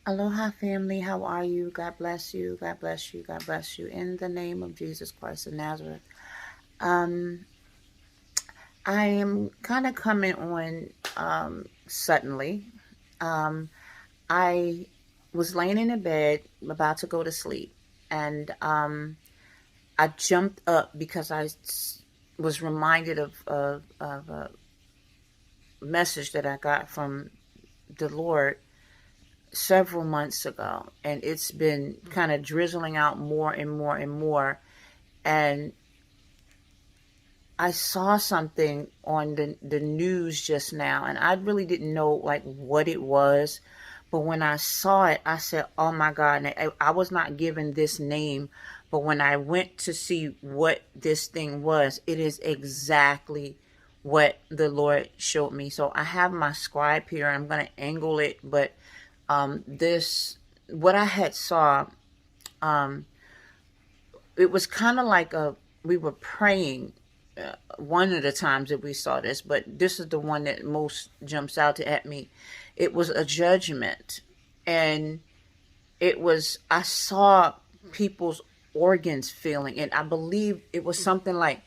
Aloha family, how are you? God bless you, God bless you, God bless you. In the name of Jesus Christ of Nazareth. Um, I am kind of coming on suddenly. Um, I was laying in a bed about to go to sleep, and I jumped up because was reminded of a message that I got from the Lord several months ago, and it's been kind of drizzling out more and more and more. And I saw something on the news just now, and I really didn't know like what it was. But when I saw it, I said, oh my God. And I was not given this name, but when I went to see what this thing was, it is exactly what the Lord showed me. So I have my scribe here. I'm going to angle it, but what I had saw, um, it was kind of like we were praying one of the times that we saw this, but this is the one that most jumps out at me. It was a judgment, and I saw people's organs failing, and I believe it was something like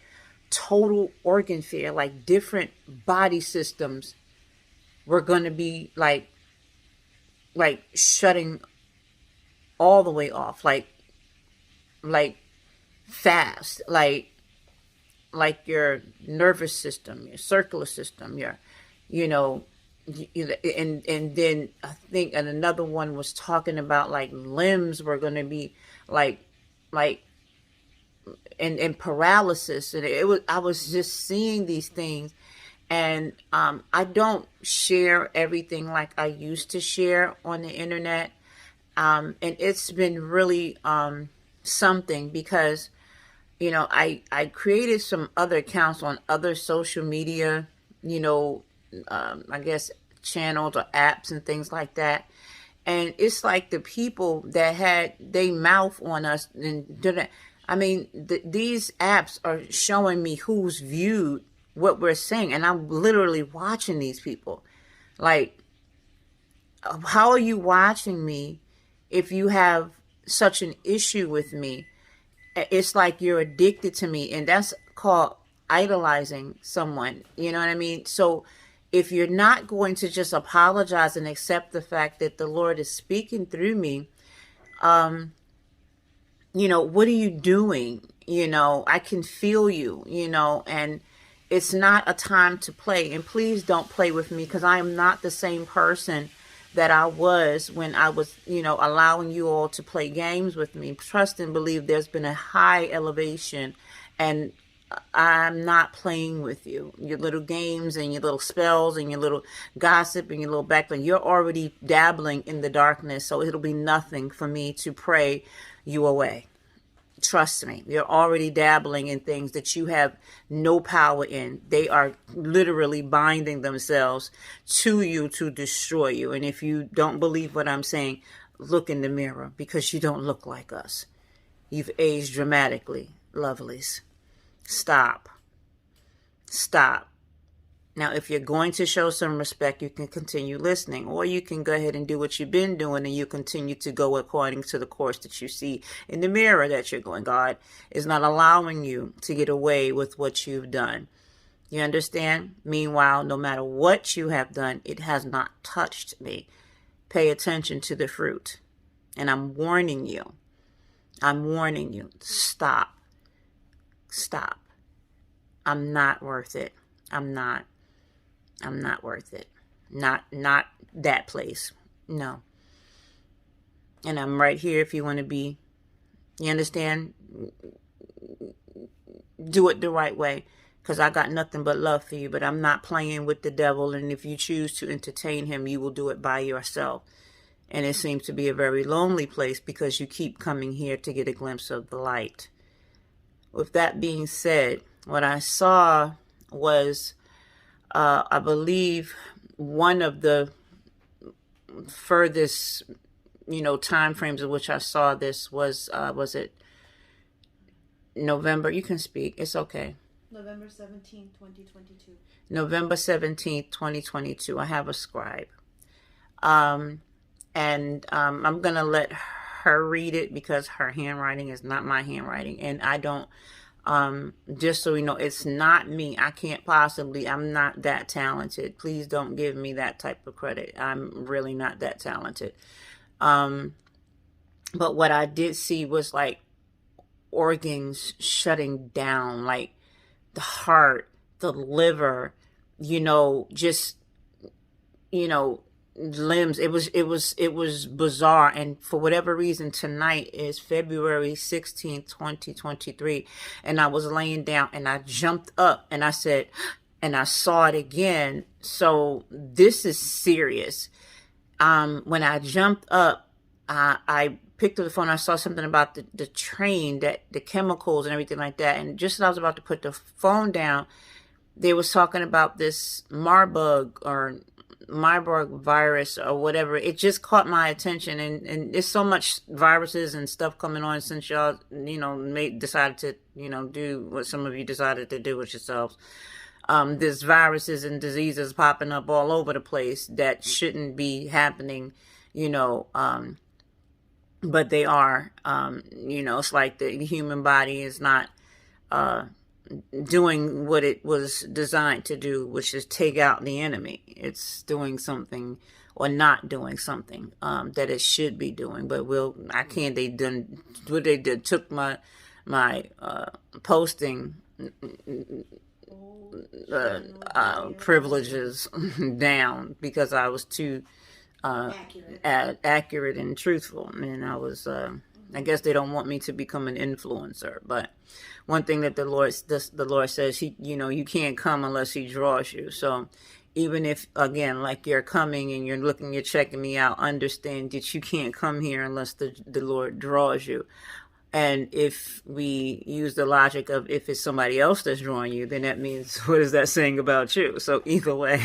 total organ failure, like different body systems were going to be like shutting all the way off, like fast, like your nervous system, your circular system, you know, and then I think, and another one was talking about like limbs were going to be like, like, and paralysis. And I was just seeing these things. And I don't share everything like I used to share on the internet. And it's been really something because I created some other accounts on other social media, you know, I guess channels or apps and things like that. And it's like the people that had they mouth on us and didn't. I mean, these apps are showing me who's viewed what we're saying, and I'm literally watching these people. Like, how are you watching me if you have such an issue with me? It's like you're addicted to me, and that's called idolizing someone. You know what I mean? So if you're not going to just apologize and accept the fact that the Lord is speaking through me, what are you doing? I can feel you, and it's not a time to play. And please don't play with me, because I am not the same person that I was when I was, allowing you all to play games with me. Trust and believe there's been a high elevation, and I'm not playing with you. Your little games and your little spells and your little gossip and your little backbone. You're already dabbling in the darkness, so it'll be nothing for me to pray you away. Trust me, you're already dabbling in things that you have no power in. They are literally binding themselves to you to destroy you. And if you don't believe what I'm saying, look in the mirror, because you don't look like us. You've aged dramatically, lovelies. Stop. Stop. Now, if you're going to show some respect, you can continue listening, or you can go ahead and do what you've been doing, and you continue to go according to the course that you see in the mirror that you're going. God is not allowing you to get away with what you've done. You understand? Meanwhile, no matter what you have done, it has not touched me. Pay attention to the fruit. And I'm warning you. I'm warning you. Stop. Stop. I'm not worth it. I'm not worth it. Not that place. No. And I'm right here if you want to be. You understand? Do it the right way, because I got nothing but love for you. But I'm not playing with the devil. And if you choose to entertain him, you will do it by yourself. And it seems to be a very lonely place, because you keep coming here to get a glimpse of the light. With that being said, what I saw was, I believe, one of the furthest, time frames in which I saw this was it November? You can speak. It's okay. November 17th, 2022. November 17th, 2022. I have a scribe. And I'm gonna let her read it because her handwriting is not my handwriting, and I don't. Just so you know, it's not me. I can't possibly. I'm not that talented. Please don't give me that type of credit. I'm really not that talented. Um, but what I did see was like organs shutting down, like the heart, the liver, just limbs. It was bizarre. And for whatever reason, tonight is February 16th, 2023, and I was laying down and I jumped up and I said, and I saw it again. So this is serious. When I jumped up, I picked up the phone. I saw something about the train, that the chemicals and everything like that. And just as I was about to put the phone down, they was talking about this Marburg virus or whatever. It just caught my attention, and there's so much viruses and stuff coming on since y'all, decided to, do what some of you decided to do with yourselves. There's viruses and diseases popping up all over the place that shouldn't be happening, but they are. It's like the human body is not doing what it was designed to do, which is take out the enemy. It's doing something or not doing something that it should be doing. But I can't. They done what they did. Took my posting privileges down because I was too accurate and truthful, and I was. I guess they don't want me to become an influencer, but one thing that the Lord says, you can't come unless He draws you. So even if, again, like you're coming and you're checking me out, understand that you can't come here unless the Lord draws you. And if we use the logic of if it's somebody else that's drawing you, then that means, what is that saying about you? So either way,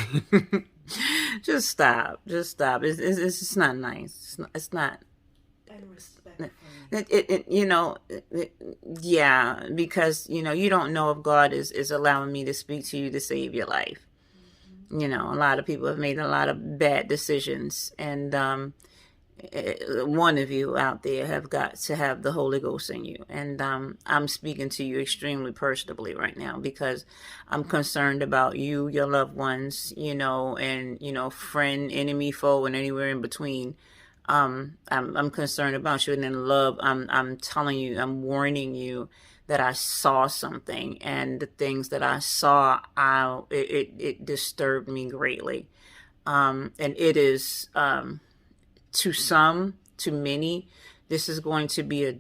just stop. It's just not nice. It's not. And respect. Yeah, because you don't know if God is allowing me to speak to you to save your life. A lot of people have made a lot of bad decisions, and one of you out there have got to have the Holy Ghost in you, and I'm speaking to you extremely personally right now because I'm concerned about you, your loved ones, and friend, enemy, foe, and anywhere in between. I'm concerned about you, and in love, I'm telling you, I'm warning you that I saw something, and the things that I saw, it disturbed me greatly. And it is, to many, this is going to be a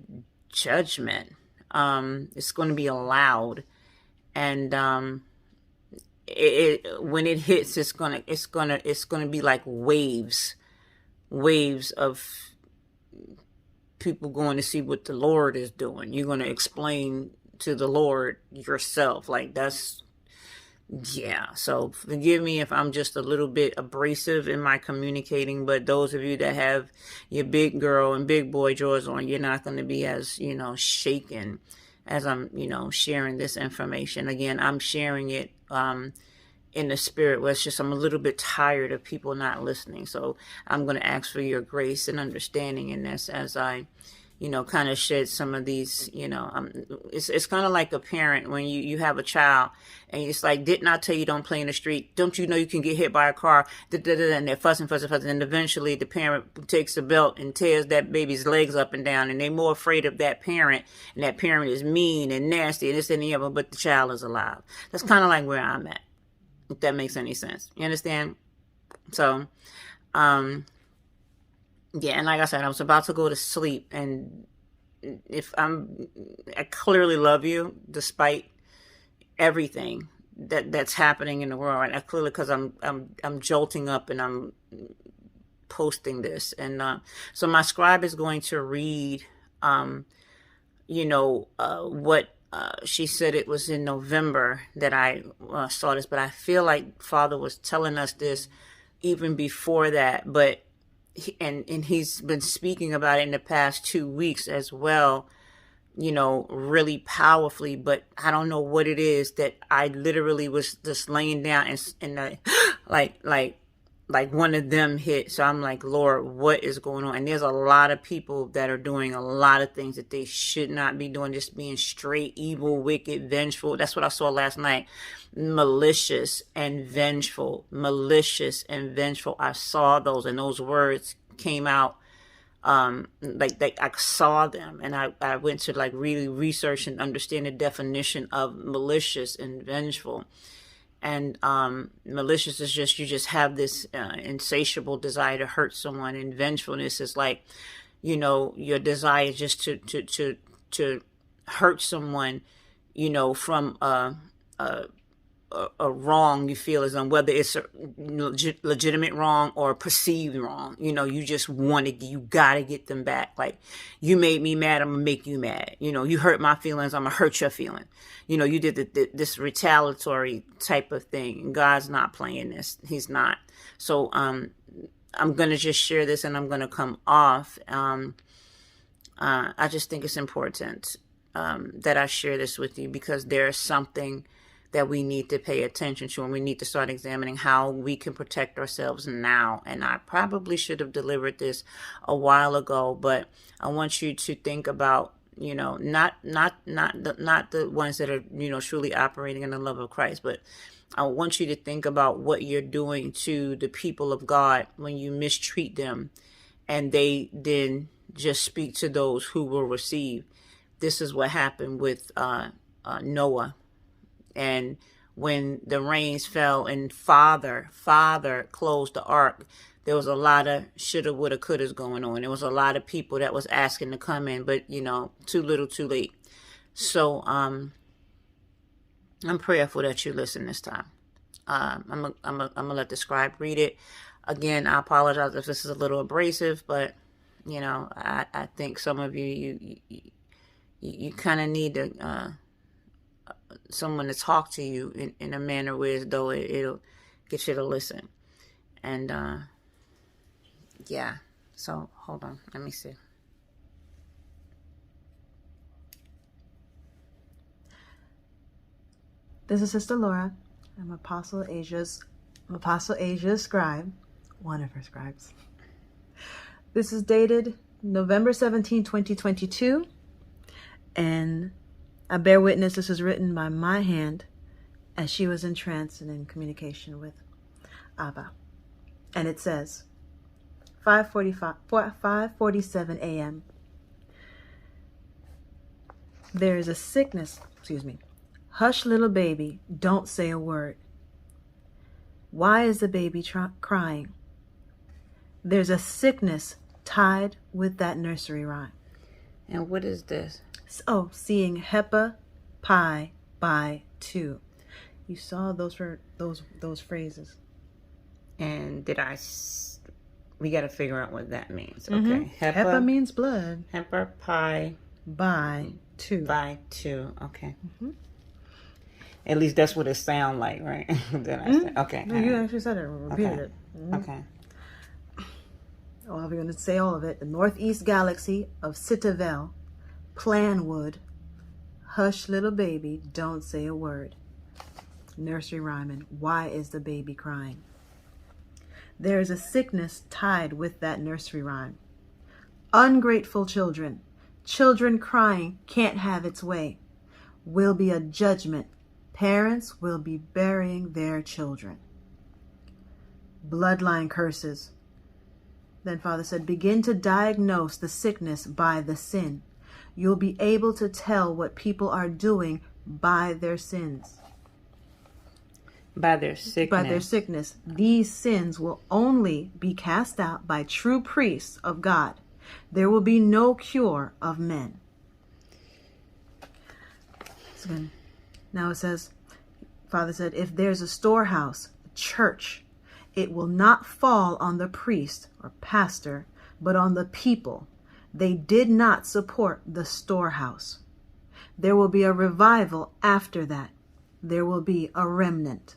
judgment. It's going to be allowed, and when it hits, it's gonna be like waves of people going to see what the Lord is doing. You're going to explain to the Lord yourself. Like so forgive me if I'm just a little bit abrasive in my communicating, but those of you that have your big girl and big boy drawers on, you're not going to be as, shaken as I'm, sharing this information. Again, I'm sharing it, in the spirit where it's just I'm a little bit tired of people not listening. So I'm going to ask for your grace and understanding in this as I, kind of shed some of these, it's kind of like a parent when you have a child and it's like, didn't I tell you don't play in the street? Don't you know you can get hit by a car? And they're fussing. And eventually the parent takes a belt and tears that baby's legs up and down, and they're more afraid of that parent, and that parent is mean and nasty and this and the other, but the child is alive. That's kind of like where I'm at, if that makes any sense. You understand? So, yeah, and like I said, I was about to go to sleep, and I clearly love you despite everything that's happening in the world right now. Clearly, because I'm jolting up and I'm posting this, and so my scribe is going to read, what. She said it was in November that I saw this, but I feel like Father was telling us this even before that. But he's been speaking about it in the past 2 weeks as well, really powerfully. But I don't know what it is that I literally was just laying down and like like one of them hit. So I'm like, Lord, what is going on? And there's a lot of people that are doing a lot of things that they should not be doing, just being straight evil, wicked, vengeful. That's what I saw last night. Malicious and vengeful. Malicious and vengeful. I saw those, and those words came out. Like I saw them, and I went to like really research and understand the definition of malicious and vengeful. And malicious is just, you just have this insatiable desire to hurt someone, and vengefulness is like, you know, your desire just to hurt someone, you know, from a wrong you feel is on, whether it's a legitimate wrong or perceived wrong. You know, you just want to, you gotta get them back. Like, you made me mad, I'm gonna make you mad. You know, you hurt my feelings, I'm gonna hurt your feeling. You know, you did this retaliatory type of thing. And God's not playing this. He's not. So I'm gonna just share this, and I'm gonna come off. I just think it's important that I share this with you, because there's something that we need to pay attention to, and we need to start examining how we can protect ourselves now. And I probably should have delivered this a while ago, but I want you to think about, you know, not the ones that are, you know, truly operating in the love of Christ, but I want you to think about what you're doing to the people of God when you mistreat them, and they then just speak to those who will receive. This is what happened with Noah. And when the rains fell and father closed the ark, there was a lot of shoulda, woulda, couldas going on. There was a lot of people that was asking to come in, but, you know, too little, too late. So I'm prayerful that you listen this time. I'm gonna let the scribe read it. Again, I apologize if this is a little abrasive, but, you know, I think some of you kind of need to someone to talk to you in a manner where as though it'll get you to listen. And yeah, so hold on, let me see. This is Sister Laura. I'm Apostle Asia's scribe, one of her scribes. This is dated November 17, 2022, and I bear witness this is written by my hand as she was in trance and in communication with Abba. And it says, 5:47 a.m. There is a sickness, Hush, little baby, don't say a word. Why is the baby crying? There's a sickness tied with that nursery rhyme. And what is this? Oh, seeing Hepa Pi by 2. You saw those phrases. And we got to figure out what that means. Mm-hmm. Okay. Hepa means blood. Hepa Pi by 2. By 2. Okay. Mm-hmm. At least that's what it sounds like, right? Then I said, okay. No, you actually said it. Repeated it. Mm-hmm. Okay. Oh, I'm going to say all of it. The northeast galaxy of Citavel, Planwood. Hush, little baby, don't say a word. Nursery rhyming. Why is the baby crying? There is a sickness tied with that nursery rhyme. Ungrateful children. Children crying can't have its way. Will be a judgment. Parents will be burying their children. Bloodline curses. Then Father said, begin to diagnose the sickness by the sin. You'll be able to tell what people are doing by their sins. By their sickness. By their sickness. These sins will only be cast out by true priests of God. There will be no cure of men. So now it says, Father said, if there's a storehouse, a church, it will not fall on the priest or pastor, but on the people. They did not support the storehouse. There will be a revival after that. There will be a remnant.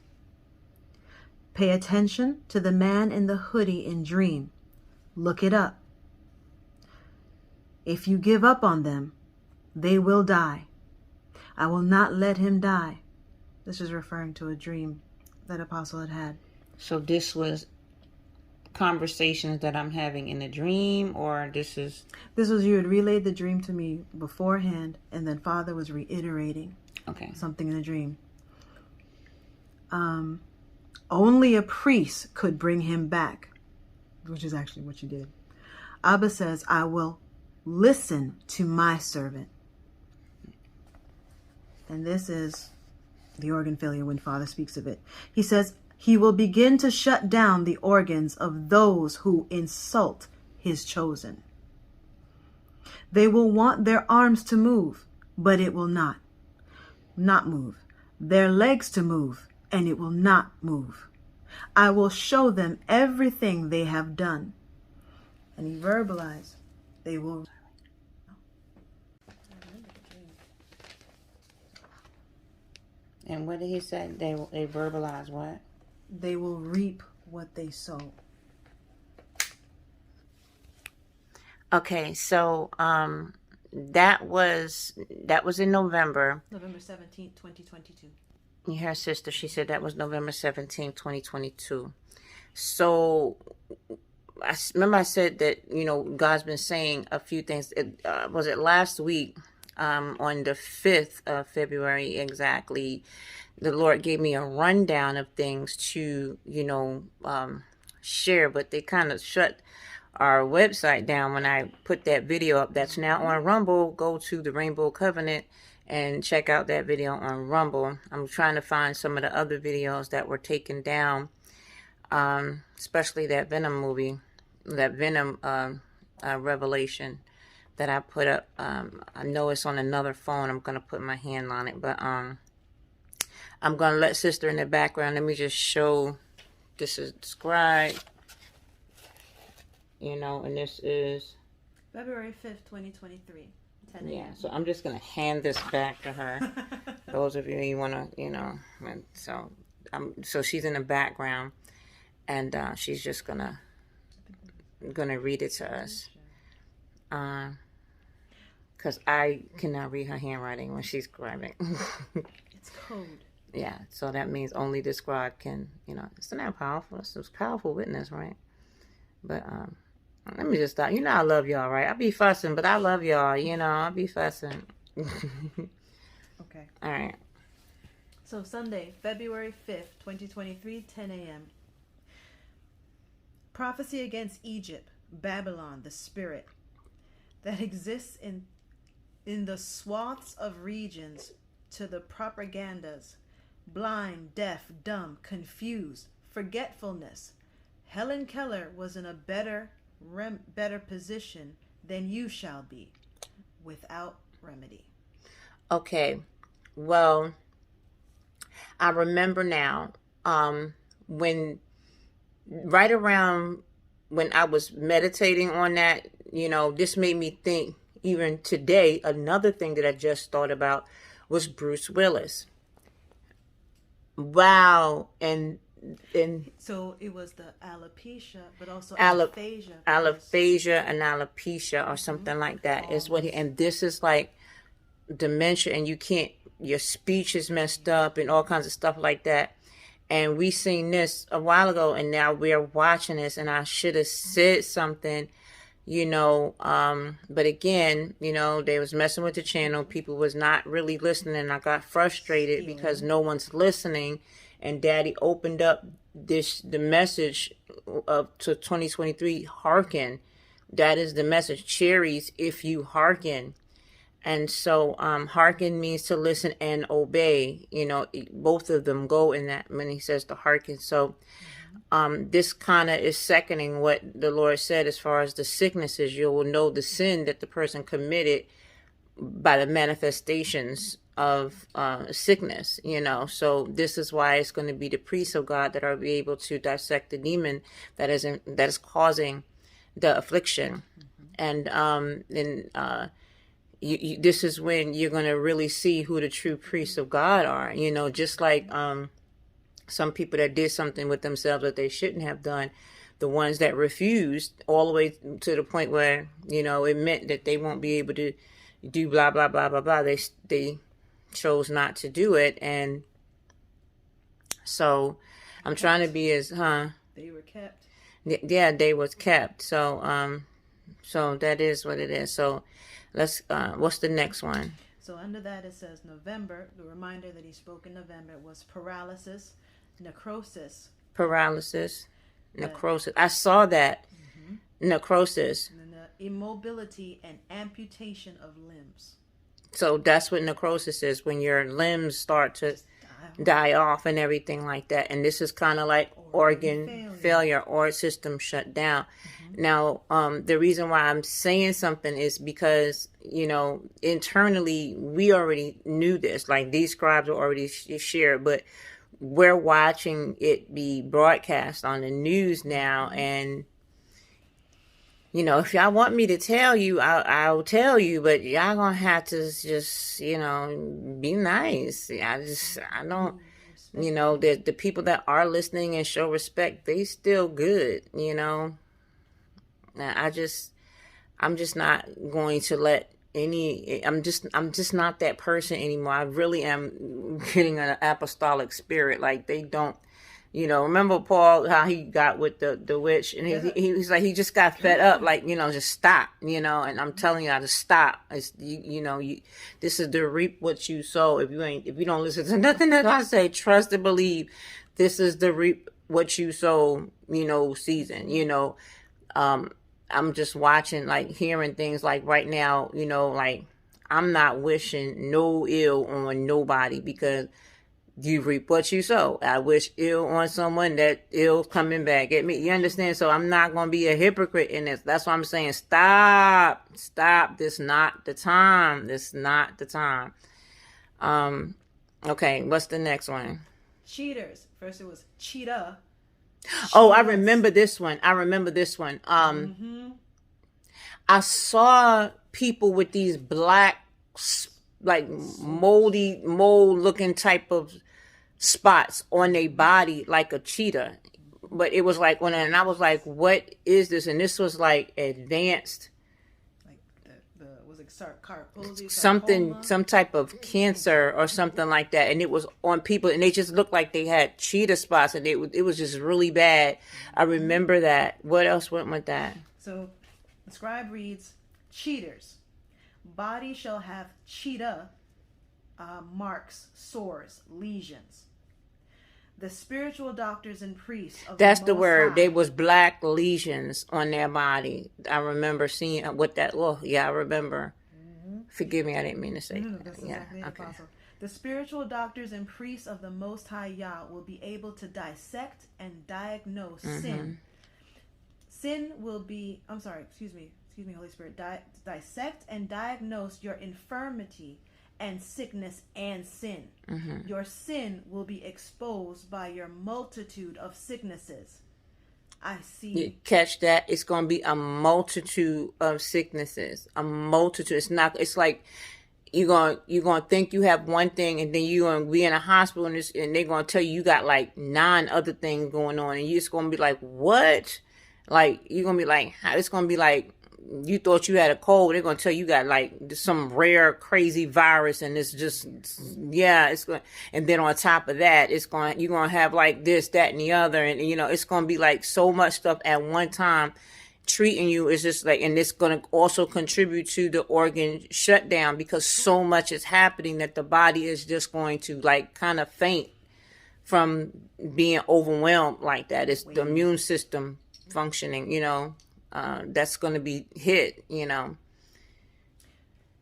Pay attention to the man in the hoodie in Dream. Look it up. If you give up on them, they will die. I will not let him die. This is referring to a dream that Apostle had had. So this was conversations that I'm having in a dream, or this is... This was, you had relayed the dream to me beforehand, and then Father was reiterating Okay. something in the dream. Only a priest could bring him back, which is actually what you did. Abba says, I will listen to my servant. And this is the organ failure when Father speaks of it. He says, he will begin to shut down the organs of those who insult his chosen. They will want their arms to move, but it will not move. Their legs to move, and it will not move. I will show them everything they have done. And he verbalized, they will... And what did he say? They verbalize what? They will reap what they sow. Okay, so that was in November. November 17th, 2022. Her sister, she said that was November 17th, 2022. So I remember I said that, you know, God's been saying a few things. Was it last week? On the 5th of February exactly, the Lord gave me a rundown of things to, you know, share, but they kind of shut our website down when I put that video up. That's now on Rumble. Go to the Rainbow Covenant and check out that video on Rumble. I'm trying to find some of the other videos that were taken down, especially that Venom movie, that Venom revelation that I put up. I know it's on another phone. I'm going to put my hand on it, but I'm going to let sister in the background. Let me just show. This is described, you know, and this is February 5th, 2023. 10 a.m. Yeah, so I'm just going to hand this back to her. Those of you want to, you know, so she's in the background, and she's just gonna read it to us. Because I cannot read her handwriting when she's scribing. It's code. Yeah, so that means only the scribe can, you know, isn't that powerful? It's a powerful witness, right? But let me just stop. You know I love y'all, right? I be fussing, but I love y'all, you know. I be fussing. Okay. All right. So Sunday, February 5th, 2023, 10 a.m. Prophecy against Egypt, Babylon, the spirit that exists in the swaths of regions to the propagandas, blind, deaf, dumb, confused, forgetfulness. Helen Keller was in a better position than you shall be, without remedy. Okay, well, I remember now, when right around when I was meditating on that, you know, this made me think, even today, another thing that I just thought about was Bruce Willis. Wow. And so it was the alopecia, but also alaphasia and alopecia or something like that is what and this is like dementia, and your speech is messed up and all kinds of stuff like that. And we seen this a while ago, and now we're watching this, and I should have said something, you know, but again, you know, they was messing with the channel. People was not really listening. I got frustrated because no one's listening. And Daddy opened up the message to 2023, hearken. That is the message. Cherries, if you hearken. And so hearken means to listen and obey. You know, both of them go in that when he says to hearken. So this kind of is seconding what the Lord said as far as the sicknesses. You will know the sin that the person committed by the manifestations of sickness, you know. So this is why it's going to be the priests of God that are be able to dissect the demon that is causing the affliction. And this is when you're going to really see who the true priests of God are, you know, just like some people that did something with themselves that they shouldn't have done, the ones that refused all the way to the point where, you know, it meant that they won't be able to do blah, blah, blah, blah, blah. They chose not to do it. And so I'm trying to be as, They were kept. Yeah, they was kept. So that is what it is. So let's what's the next one? So under that it says November. The reminder that he spoke in November was paralysis, necrosis, Paralysis, the necrosis. I saw that. Necrosis. and then the immobility and amputation of limbs. So that's what necrosis is, when your limbs start to Die. die off and everything like that. And this is kind of like organ failure or system shut down. Now, the reason why I'm saying something is because, internally we already knew this. Like, these scribes were already shared, but we're watching it be broadcast on the news now. And if y'all want me to tell you, I'll tell you, but y'all gonna have to just, be nice. I don't, the people that are listening and show respect, they still good, I'm just not going to let I'm just not that person anymore. I really am getting an apostolic spirit. Like, they don't, remember Paul, how he got with the witch, and he was like, he just got fed up, like, just stop, and I'm telling you how to stop. It's, this is the reap what you sow. If you don't listen to nothing that I say, trust and believe, this is the reap what you sow, season, I'm just watching, like, hearing things like right now, like, I'm not wishing no ill on nobody, because you reap what you sow. I wish ill on someone, that ill coming back at me. You understand? So I'm not going to be a hypocrite in this. That's why I'm saying stop. This not the time. Okay, what's the next one? Cheaters. First it was cheetah. Oh, I remember this one. I saw people with these black, like, mold looking type of spots on their body, like a cheetah. But it was like and I was like, what is this? And this was like advanced, like was it sarcoidosis? Something, some type of cancer or something like that. And it was on people, and they just looked like they had cheetah spots, and it was just really bad. I remember that. What else went with that? So the scribe reads, cheaters. Body shall have cheetah marks, sores, lesions. The spiritual doctors and priests of That's the Most word. High. They was black lesions on their body. I remember seeing what that. Oh, yeah, I remember. Forgive me, I didn't mean to say. No, that's exactly it, Apostle. The spiritual doctors and priests of the Most High Yah will be able to dissect and diagnose sin. Sin will be. I'm sorry. Excuse me, Holy Spirit. Dissect and diagnose your infirmity and sickness and sin. Your sin will be exposed by your multitude of sicknesses. I see. You catch that? It's going to be a multitude of sicknesses. A multitude. It's like you're going to think you have one thing, and then you're going to be in a hospital, and they're going to tell you got like 9 other things going on, and you're just going to be like, what? Like, you're going to be like, it's going to be like, you thought you had a cold, they're going to tell you got like some rare crazy virus, and it's just, it's going, and then on top of that, you're going to have like this, that, and the other, and it's going to be like so much stuff at one time treating you. Is just like, and it's going to also contribute to the organ shutdown, because so much is happening that the body is just going to like kind of faint from being overwhelmed like that. It's the immune system functioning, that's going to be hit, It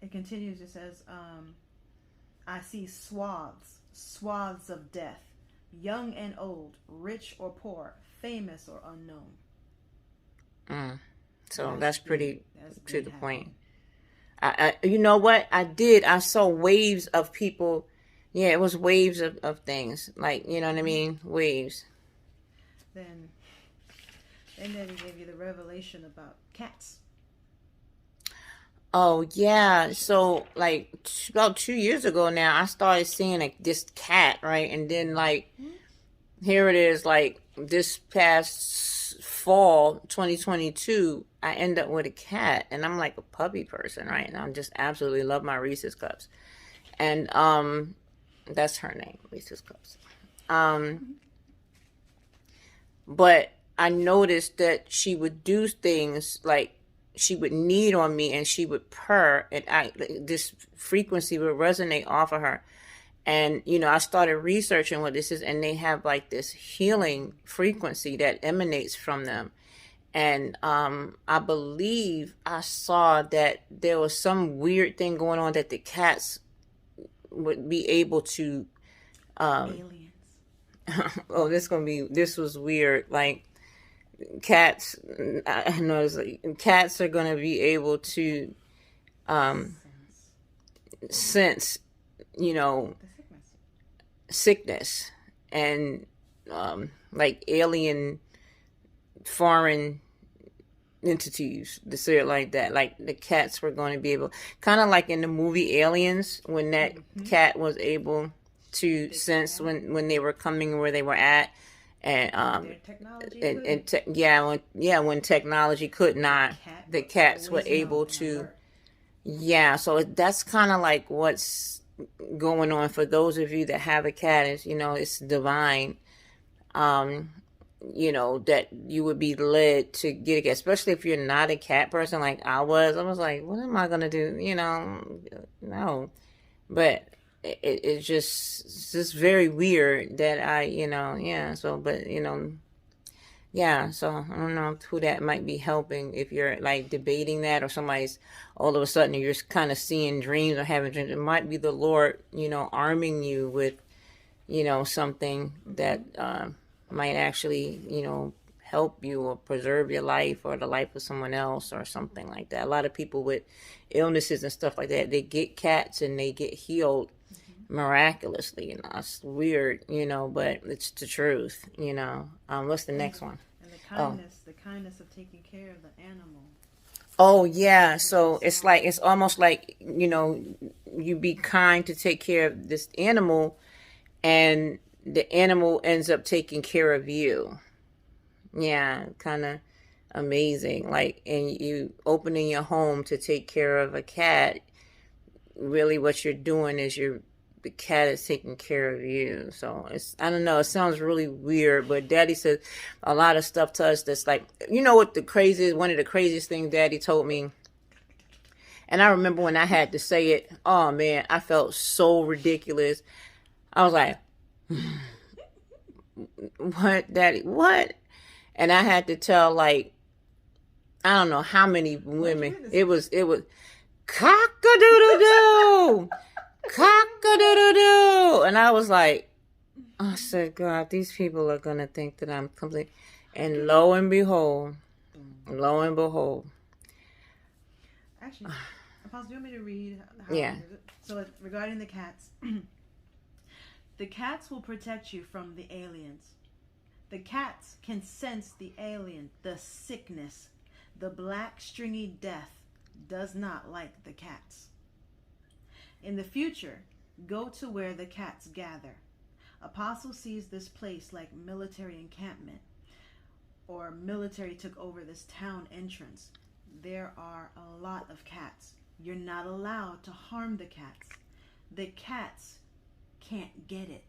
continues, it says, I see swaths of death, young and old, rich or poor, famous or unknown. So that's pretty to the point. You know what? I saw waves of people. Yeah, it was waves of things. Like, you know what I mean? Waves. And then he gave you the revelation about cats. Oh, yeah. So, like, about 2 years ago now, I started seeing this cat, right? And then, like, here it is, like, this past fall, 2022, I end up with a cat. And I'm, like, a puppy person, right? And I just absolutely love my Reese's Cups. And that's her name, Reese's Cups. But I noticed that she would do things like she would knead on me and she would purr, and this frequency would resonate off of her. And I started researching what this is, and they have like this healing frequency that emanates from them. And I believe I saw that there was some weird thing going on, that the cats would be able to Aliens. oh, this was weird. Like, cats, I noticed, like, cats are going to be able to sense, you know, The sickness. sickness, and like alien, foreign entities, to say it like that. Like, the cats were going to be able, kind of like in the movie Aliens, when that cat was able to sense when they were coming, where they were at. And Their technology could. when technology could not, the cats were Always able know to. and alert. Yeah, so that's kind of like what's going on for those of you that have a cat. Is, it's divine. Um, that you would be led to get a cat, especially if you're not a cat person like I was. I was like, what am I gonna do? No. But it's just very weird that yeah. So, but yeah. So I don't know who that might be helping, if you're like debating that, or somebody's all of a sudden you're kind of seeing dreams or having dreams. It might be the Lord, arming you with, something that might actually, help you or preserve your life or the life of someone else or something like that. A lot of people with illnesses and stuff like that, they get cats and they get healed miraculously. It's weird, but it's the truth. What's the next one? And Oh. the kindness of taking care of the animal. Oh yeah, so it's almost like, you be kind to take care of this animal, and the animal ends up taking care of you. Yeah, kind of amazing. Like, and you opening your home to take care of a cat, really what you're doing is the cat is taking care of you. So I don't know, it sounds really weird, but Daddy says a lot of stuff to us that's like, what one of the craziest things Daddy told me. And I remember when I had to say it, oh man, I felt so ridiculous. I was like, what, Daddy? What? And I had to tell, like, I don't know how many women. It was cock-a-doodle-doo, cock-a-doodle-doo. And I was like, I said, God, these people are gonna think that I'm complete. And lo and behold, Actually, Apostle, do you want me to read? Yeah. So regarding the cats, the cats will protect you from the aliens. The cats can sense the alien, the sickness. The black stringy death does not like the cats. In the future, go to where the cats gather. Apostle sees this place like military encampment, or military took over this town entrance. There are a lot of cats. You're not allowed to harm the cats. The cats can't get it.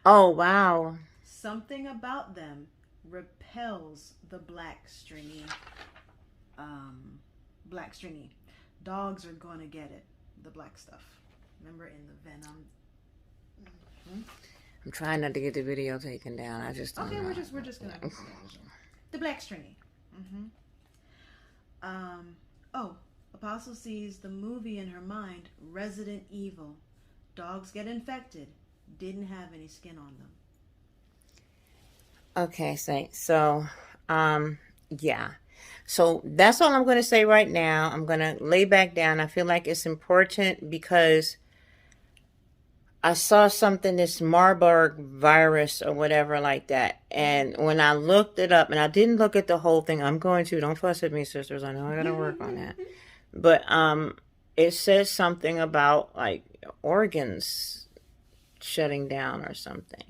Oh wow. Something about them repels the black stringy. Dogs are gonna get it. The black stuff. Remember in the Venom. I'm trying not to get the video taken down. I just don't Okay, know. we're just gonna the black stringy. Apostle sees the movie in her mind, Resident Evil. Dogs get infected. Didn't have any skin on them. Okay, so yeah. So that's all I'm going to say right now. I'm going to lay back down. I feel like it's important because I saw something, this Marburg virus or whatever like that. And when I looked it up, and I didn't look at the whole thing, I'm going to, don't fuss at me, sisters. I know I got to work on that. But it says something about like organs shutting down or something.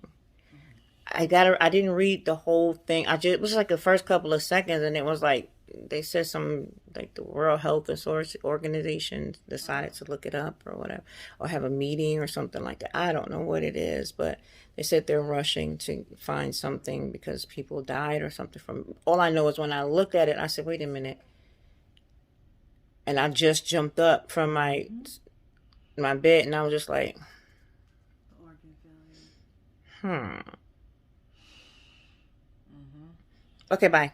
I didn't read the whole thing. It was like the first couple of seconds, and it was like they said some, like the World Health Organization decided to look it up or whatever, or have a meeting or something like that. I don't know what it is, but they said they're rushing to find something because people died or something from. All I know is when I looked at it, I said, "Wait a minute," and I just jumped up from my bed, and I was just like, Organ failure. "Hmm." Okay, bye.